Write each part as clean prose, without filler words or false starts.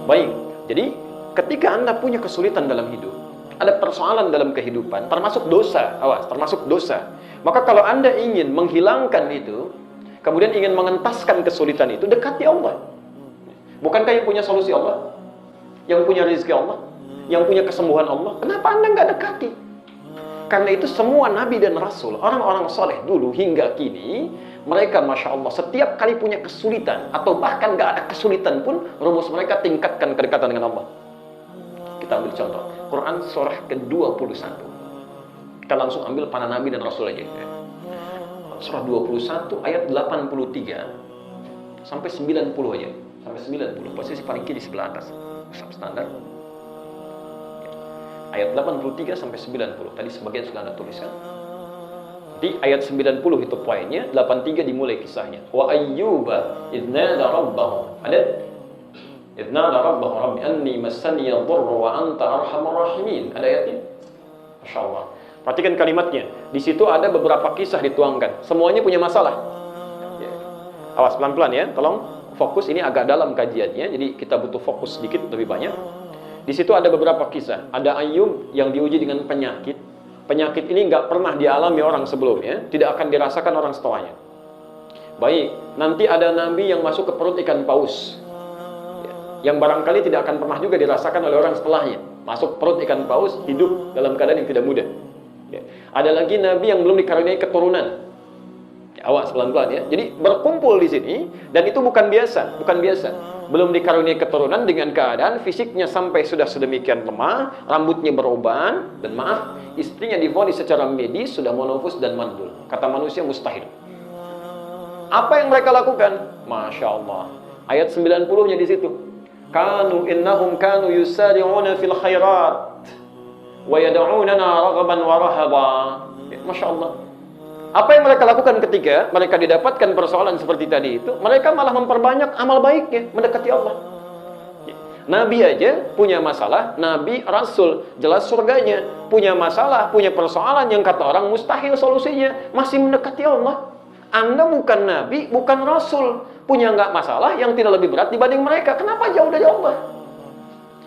Baik, jadi ketika Anda punya kesulitan dalam hidup, ada persoalan dalam kehidupan, termasuk dosa, awas, termasuk dosa. Maka kalau Anda ingin menghilangkan itu, kemudian ingin mengentaskan kesulitan itu, dekati Allah. Bukankah yang punya solusi Allah? Yang punya rezeki Allah? Yang punya kesembuhan Allah? Kenapa Anda nggak dekati? Karena itu semua nabi dan rasul, orang-orang soleh dulu hingga kini, mereka Masya Allah setiap kali punya kesulitan, atau bahkan nggak ada kesulitan pun, rumus mereka tingkatkan kedekatan dengan Allah. Kita ambil contoh, Quran surah ke-21. Kita langsung ambil para nabi dan rasul aja. Surah 21 ayat 83 sampai 90 aja. Sampai 90, posisi paling kiri sebelah atas. Standar. Ayat 83 sampai 90. Tadi sebagian sudah Anda tuliskan. Di ayat 90 itu poinnya, 83 dimulai kisahnya. Wa ayyuba idnada rabbahu. Ada? Idnada rabbahu rabbi anni massani yadhurru wa anta arhamar rahimin. Ada ayatnya? Masya Allah. Perhatikan kalimatnya. Di situ ada beberapa kisah dituangkan. Semuanya punya masalah. Ya. Awas pelan-pelan ya. Tolong fokus, ini agak dalam kajiannya. Jadi kita butuh fokus sedikit lebih banyak. Di situ ada beberapa kisah. Ada Ayub yang diuji dengan penyakit. Penyakit ini nggak pernah dialami orang sebelumnya, tidak akan dirasakan orang setelahnya. Baik, nanti ada nabi yang masuk ke perut ikan paus, yang barangkali tidak akan pernah juga dirasakan oleh orang setelahnya. Masuk perut ikan paus, hidup dalam keadaan yang tidak mudah. Ada lagi nabi yang belum dikaruniai keturunan. Awas pelan-pelan ya. Jadi berkumpul di sini, dan itu bukan biasa, bukan biasa. Belum dikaruniai keturunan dengan keadaan fisiknya sampai sudah sedemikian lemah, rambutnya beruban, dan maaf, istrinya divonis secara medis sudah monofus dan mandul. Kata manusia mustahil. Apa yang mereka lakukan? Masya Allah. Ayat 90-nya di situ. Innahum kanu yusari'una fil khairat wa yad'unana raghaban wa rahaba. Masya Allah. Apa yang mereka lakukan ketika mereka didapatkan persoalan seperti tadi itu? Mereka malah memperbanyak amal baiknya, mendekati Allah. Nabi aja punya masalah, Nabi, Rasul, jelas surganya. Punya masalah, punya persoalan yang kata orang mustahil solusinya, masih mendekati Allah. Anda bukan Nabi, bukan Rasul. Punya nggak masalah yang tidak lebih berat dibanding mereka. Kenapa jauh dari Allah?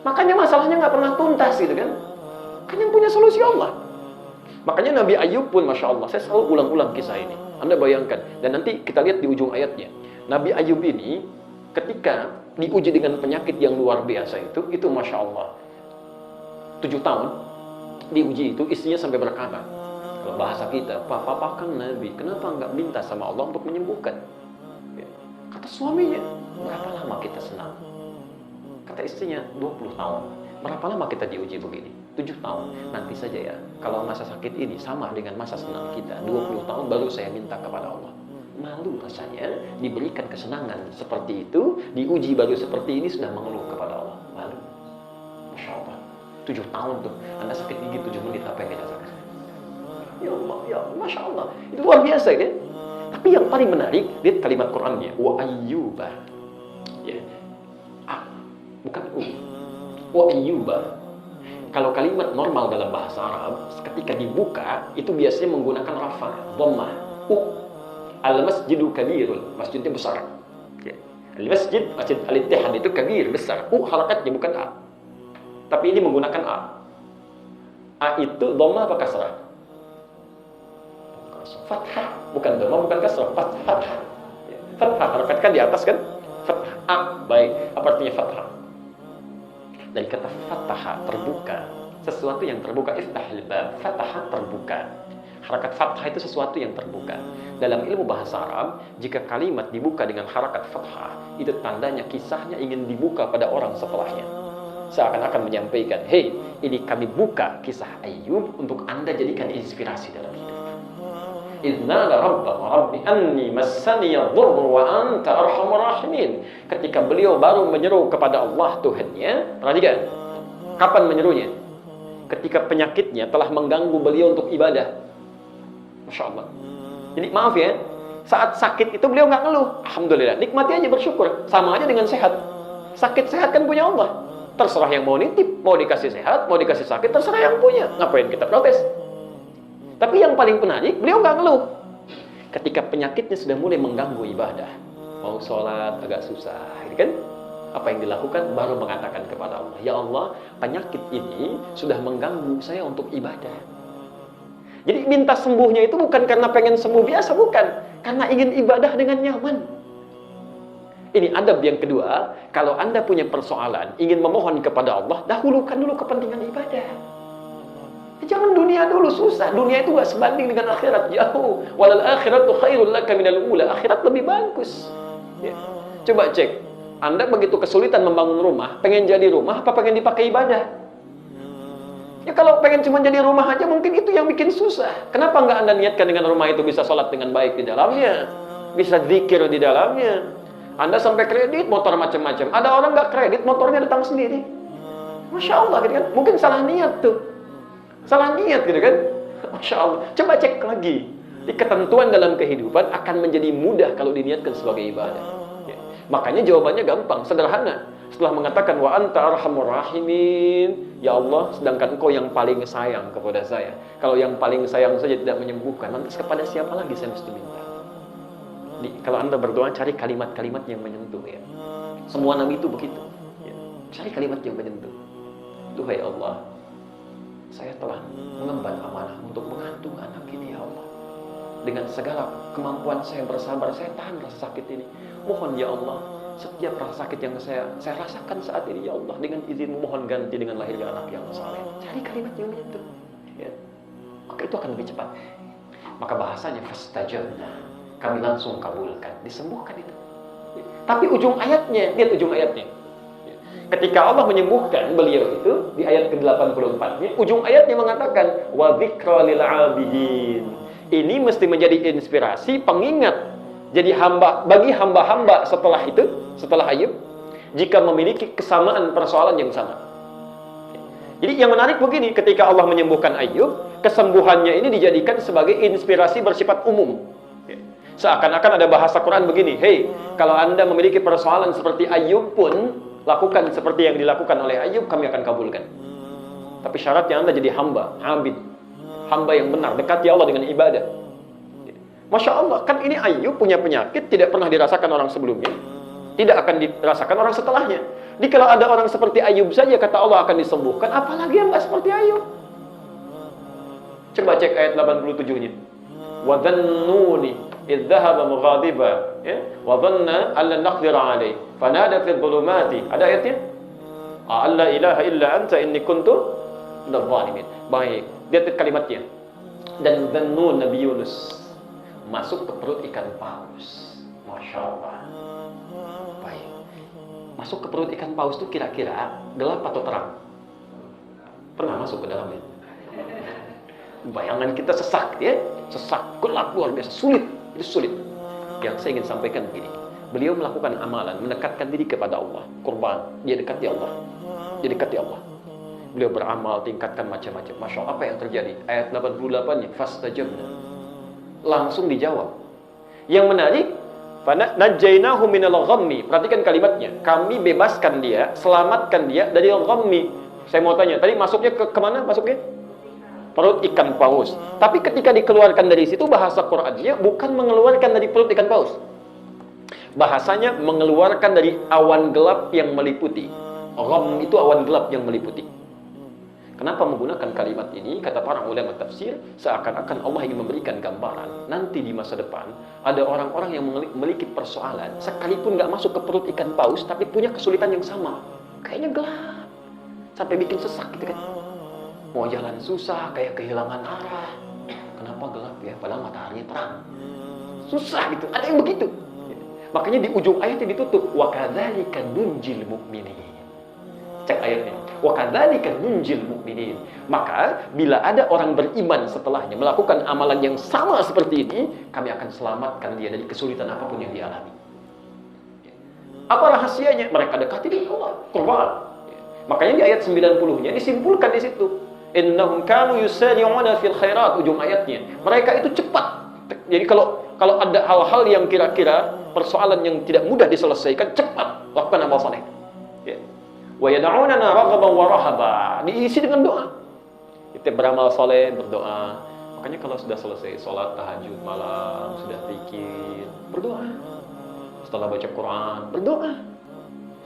Makanya masalahnya nggak pernah tuntas gitu kan. Kan yang punya solusi Allah. Makanya Nabi Ayub pun Masya Allah, saya selalu ulang-ulang kisah ini. Anda bayangkan, dan nanti kita lihat di ujung ayatnya. Nabi Ayub ini ketika diuji dengan penyakit yang luar biasa itu Masya Allah. 7 tahun diuji itu, istrinya sampai berkata, kalau bahasa kita, Papa kan Nabi, kenapa nggak minta sama Allah untuk menyembuhkan? Kata suaminya, berapa lama kita senang? Kata istrinya, 20 tahun. Berapa lama kita diuji begini? 7 tahun. Nanti saja ya, kalau masa sakit ini sama dengan masa senang kita, 20 tahun baru saya minta kepada Allah. Malu rasanya diberikan kesenangan seperti itu, diuji baru seperti ini sudah mengeluh kepada Allah. Malu. Masya Allah. 7 tahun tuh, Anda sakit gigi 7 menit, apa yang dirasakan? Ya Allah, ya Allah, Masya Allah. Itu luar biasa kan? Tapi yang paling menarik, lihat kalimat Qur'annya. Wa ayyuba. Ya. Bukan wa ayyuba. Kalau kalimat normal dalam bahasa Arab, ketika dibuka, itu biasanya menggunakan rafa, dhammah, Al-masjidu kabirun, masjidnya besar. Al-masjid, masjid Al-Ittihad itu kabir, besar. Harakatnya bukan A. Tapi ini menggunakan A. A itu dhammah apa kasrah? Fathah, bukan dhammah, bukan kasrah, fathah. Fathah, harakatkan di atas kan? Fathah, A, baik. Apa artinya fathah? Dari kata fataha, terbuka. Sesuatu yang terbuka, iftahil bab, fataha, terbuka. Harakat fathah itu sesuatu yang terbuka. Dalam ilmu bahasa Arab, jika kalimat dibuka dengan harakat fathah, itu tandanya kisahnya ingin dibuka pada orang setelahnya. Seakan-akan menyampaikan, hei, ini kami buka kisah Ayub untuk Anda jadikan inspirasi dalam hidup. Idnala rabbahu rabbi anni massani yadhurru wa anta arhamar rahimin. Ketika beliau baru menyeru kepada Allah Tuhannya, perhatikan, kapan menyerunya? Ketika penyakitnya telah mengganggu beliau untuk ibadah. Masya Allah. Jadi maaf ya, saat sakit itu beliau nggak ngeluh. Alhamdulillah, nikmati aja, bersyukur. Sama aja dengan sehat. Sakit sehat kan punya Allah. Terserah yang mau nitip, mau dikasih sehat, mau dikasih sakit, terserah yang punya. Ngapain kita protes? Tapi yang paling menarik, beliau nggak ngeluh. Ketika penyakitnya sudah mulai mengganggu ibadah. Mau sholat agak susah, gitu kan? Apa yang dilakukan? Baru mengatakan kepada Allah, ya Allah, penyakit ini sudah mengganggu saya untuk ibadah. Jadi minta sembuhnya itu bukan karena pengen sembuh biasa, bukan. Karena ingin ibadah dengan nyaman. Ini adab yang kedua, kalau Anda punya persoalan, ingin memohon kepada Allah, dahulukan dulu kepentingan ibadah. Jangan dunia dulu, susah. Dunia itu gak sebanding dengan akhirat, jauh. Walal akhiratu khairul laka minal ula. Akhirat lebih bagus. Ya. Coba cek. Anda begitu kesulitan membangun rumah, pengen jadi rumah apa pengen dipakai ibadah? Ya kalau pengen cuma jadi rumah aja mungkin itu yang bikin susah. Kenapa nggak Anda niatkan dengan rumah itu bisa sholat dengan baik di dalamnya, bisa zikir di dalamnya? Anda sampai kredit motor macam-macam. Ada orang nggak kredit motornya datang sendiri. Masya Allah gitu kan? Mungkin salah niat tuh, salah niat gitu kan? Masya Allah. Coba cek lagi. Di ketentuan dalam kehidupan akan menjadi mudah kalau diniatkan sebagai ibadah. Makanya jawabannya gampang, sederhana. Setelah mengatakan wa anta arhamur rahimin, ya Allah, sedangkan Engkau yang paling sayang kepada saya. Kalau yang paling sayang saja tidak menyembuhkan, nanti kepada siapa lagi saya mesti minta? Kalau Anda berdoa, cari kalimat-kalimat yang menyentuh ya. Semua nabi itu begitu. Ya. Cari kalimat yang menyentuh. Duhai Allah, saya telah mengemban amanah untuk mengandung anak ini ya Allah. Dengan segala kemampuan saya bersabar, saya tahan rasa sakit ini. Mohon ya Allah, setiap rasa sakit yang saya rasakan saat ini ya Allah, dengan izin mohon ganti dengan lahirnya anak yang saleh. Cari kalimat yang menyentuh. Ya. Maka itu akan lebih cepat. Maka bahasanya fastajabna, kami langsung kabulkan, disembuhkan itu. Ya. Tapi ujung ayatnya, lihat ujung ayatnya. Ya. Ketika Allah menyembuhkan beliau itu di ayat ke-84-nya, ujung ayatnya mengatakan wa dzikra lil 'abidin. Ini mesti menjadi inspirasi, pengingat jadi bagi hamba-hamba setelah itu, setelah Ayub, jika memiliki kesamaan persoalan yang sama. Jadi yang menarik begini, ketika Allah menyembuhkan Ayub, kesembuhannya ini dijadikan sebagai inspirasi bersifat umum. Seakan-akan ada bahasa Quran begini, hey, kalau Anda memiliki persoalan seperti Ayub pun, lakukan seperti yang dilakukan oleh Ayub, kami akan kabulkan. Tapi syaratnya Anda jadi hamba, abid, hamba yang benar, dekati Allah dengan ibadah. Masya Allah, kan ini Ayub punya penyakit tidak pernah dirasakan orang sebelumnya, tidak akan dirasakan orang setelahnya. Jadi kalau ada orang seperti Ayub saja kata Allah akan disembuhkan, apalagi yang nggak seperti Ayub. Coba cek ayat 87-nya. Wa dhannuni idh dhahaba mughadiba, ya, wa dhanna an lan naqdira alayhi fanada fi dhulumati. Ada ayatnya? Alla ilaha illa anta inni kuntu minadh dhalimin. Baik, lihat kalimatnya. Dan dhannun Nabi Yunus masuk ke perut ikan paus. Masya Allah. Baik. Masuk ke perut ikan paus itu kira-kira gelap atau terang? Pernah masuk ke dalamnya? Bayangan kita sesak ya. Sesak, gelap, luar biasa, sulit. Itu sulit. Yang saya ingin sampaikan begini. Beliau melakukan amalan, mendekatkan diri kepada Allah. Kurban, dia dekati Allah. Dia dekati Allah. Beliau beramal, tingkatkan macam-macam. Masya Allah, apa yang terjadi? Ayat 88-nya, fastajabna. Langsung dijawab. Yang menarik, najjainahu minal ghammi. Perhatikan kalimatnya. Kami bebaskan dia, selamatkan dia dari ghammi. Saya mau tanya, tadi masuknya ke mana masuknya? Perut ikan paus. Tapi ketika dikeluarkan dari situ, bahasa Qur'annya bukan mengeluarkan dari perut ikan paus. Bahasanya mengeluarkan dari awan gelap yang meliputi. Gham itu awan gelap yang meliputi. Kenapa menggunakan kalimat ini? Kata para ulama tafsir, seakan-akan Allah ingin memberikan gambaran nanti di masa depan ada orang-orang yang memiliki persoalan sekalipun nggak masuk ke perut ikan paus tapi punya kesulitan yang sama, kayaknya gelap sampai bikin sesak gitu kan, mau jalan susah, kayak kehilangan arah. Kenapa gelap ya? Padahal mataharinya terang, susah gitu. Ada yang begitu. Makanya di ujung ayatnya ditutup wa kadzalika nunjil mu'minin. Cek ayatnya. Wa kadzalika nunjil mu'minin. Maka bila ada orang beriman setelahnya melakukan amalan yang sama seperti ini, kami akan selamatkan dia dari kesulitan apapun yang dialami. Apa rahasianya? Mereka dekati dengan Allah, Quran. Makanya di ayat 90-nya disimpulkan di situ. Innahum kanu yusari'una fil khairat, ujung ayatnya. Mereka itu cepat. Jadi kalau ada hal-hal yang kira-kira persoalan yang tidak mudah diselesaikan, cepat lakukan amal saleh. Ya. Wa yad'unana raghaban wa rahaba, diisi dengan doa. Kita beramal soleh, berdoa. Makanya kalau sudah selesai sholat tahajud malam, sudah zikir, berdoa. setelah baca Quran, berdoa.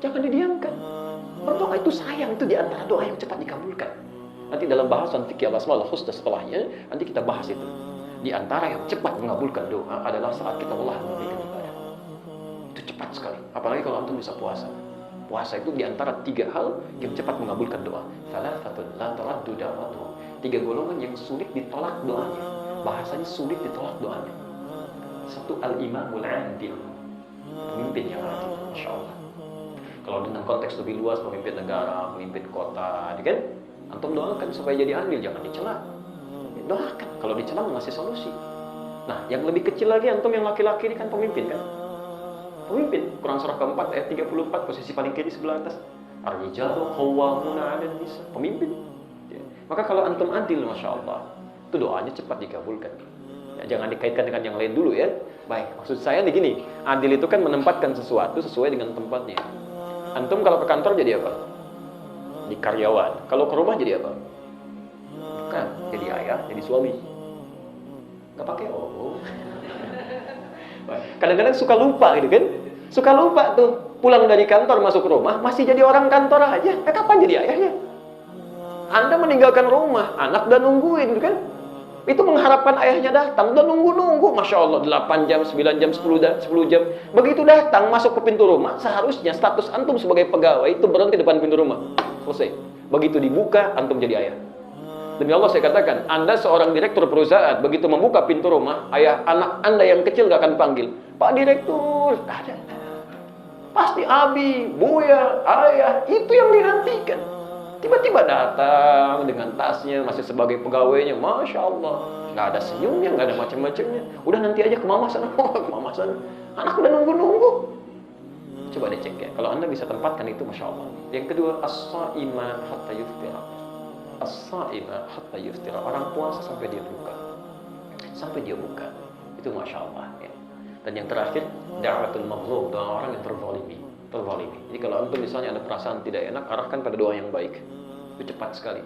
Jangan didiamkan. Berdoa itu sayang, itu di antara doa yang cepat dikabulkan. Nanti dalam bahasan fikih al-asmaul husna setelahnya, nanti kita bahas itu. Di antara yang cepat mengabulkan doa adalah saat kita lelah memberikan ibadah. Itu cepat sekali. Apalagi kalau antum bisa puasa. Puasa itu di antara 3 hal yang cepat mengabulkan doa. Thalathatun la turaddu da'watuhum. 3 golongan yang sulit ditolak doanya. Bahasanya sulit ditolak doanya. 1, al-imamul adil. Pemimpin yang adil, Masya Allah. Kalau dengan konteks lebih luas, pemimpin negara, pemimpin kota, kan? Antum doakan supaya jadi adil, jangan dicela. Doakan, kalau dicela ngasih solusi. Nah, yang lebih kecil lagi, antum yang laki-laki ini kan pemimpin kan? Pemimpin, Quran surah keempat ayat 34, posisi paling kiri sebelah atas. Ar-rijalu qawwamuna 'alan nisa. Pemimpin. Ya. Maka kalau antum adil, Masya Allah, itu doanya cepat dikabulkan. Ya, jangan dikaitkan dengan yang lain dulu ya. Baik, maksud saya nih gini, adil itu kan menempatkan sesuatu sesuai dengan tempatnya. Antum kalau ke kantor jadi apa? Di karyawan. Kalau ke rumah jadi apa? Bukan, jadi ayah, jadi suami. Gak pakai oh. Kadang-kadang suka lupa gitu kan? Suka lupa tuh. Pulang dari kantor masuk rumah masih jadi orang kantor aja. Kapan jadi ayahnya? Anda meninggalkan rumah, anak udah nungguin gitu kan? Itu mengharapkan ayahnya datang, udah nunggu-nunggu, Masya Allah, 8 jam, 9 jam, 10 jam. Begitu datang, masuk ke pintu rumah, seharusnya status antum sebagai pegawai itu berhenti depan pintu rumah. Selesai. Begitu dibuka, antum jadi ayah. Demi Allah saya katakan, Anda seorang direktur perusahaan, begitu membuka pintu rumah, ayah anak Anda yang kecil gak akan panggil, Pak Direktur, ada. Pasti Abi, Buya, ayah, itu yang dinantikan. Tiba-tiba datang dengan tasnya, masih sebagai pegawainya, Masya Allah. Nggak ada senyumnya, nggak ada macam-macamnya. Udah nanti aja ke mama sana, ke mama sana. Anak udah nunggu-nunggu. Coba dicek ya, kalau Anda bisa tempatkan itu, Masya Allah. Yang kedua, as-sa'ima hatta yuftira. As-sa'ima hatta yuftira. Orang puasa sampai dia buka. Sampai dia buka. Itu Masya Allah ya. Dan yang terakhir, da'watul maghlub, doa orang yang terzalimi. Jadi kalau antum misalnya ada perasaan tidak enak, arahkan pada doa yang baik. Itu cepat sekali.